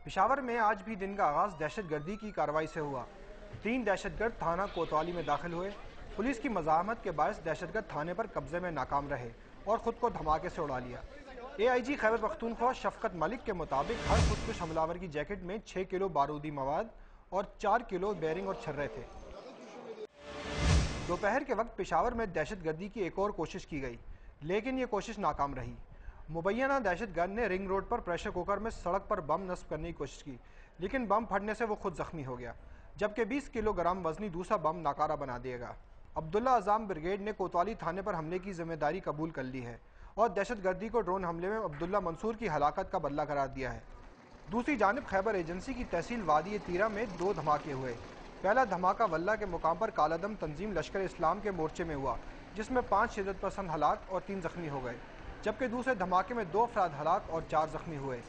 पेशावर में आज भी दिन का आगाज दहशतगर्दी की कार्रवाई से हुआ। 3 दहशतगर्द थाना कोतवाली में दाखिल हुए। पुलिस की मज़ाहमत के बायस दहशतगर्द थाने पर कब्जे में नाकाम रहे और खुद को धमाके से उड़ा लिया। AIG खैबर पख्तूनख्वा शफकत मलिक के मुताबिक हर खुदकुश हमलावर की जैकेट में 6 किलो बारूदी मवाद और 4 किलो बेरिंग और छर्रे थे। दोपहर के वक्त पेशावर में दहशतगर्दी की एक और कोशिश की गई, लेकिन ये कोशिश नाकाम रही। मुबैना दहशतगर्द ने रिंग रोड पर प्रेशर कुकर में सड़क पर बम नस्ब करने की कोशिश की, लेकिन बम फटने से वो खुद जख्मी हो गया, जबकि 20 किलोग्राम वजनी दूसरा बम नाकारा बना दिया गया। अब्दुल्ला अज़ाम ब्रिगेड ने कोतवाली थाने पर हमले की जिम्मेदारी कबूल कर ली है और दहशतगर्दी को ड्रोन हमले में अब्दुल्ला मंसूर की हलाकत का बदला करार दिया है। दूसरी जानिब खैबर एजेंसी की तहसील वादी तीरा में 2 धमाके हुए। पहला धमाका वल्ला के मुकाम पर कालादम तंजीम लश्कर इस्लाम के मोर्चे में हुआ, जिसमें 5 शिदत पसंद हलाक और 3 जख्मी हो गए, जबकि दूसरे धमाके में 2 अफराद हलाक और 4 जख्मी हुए।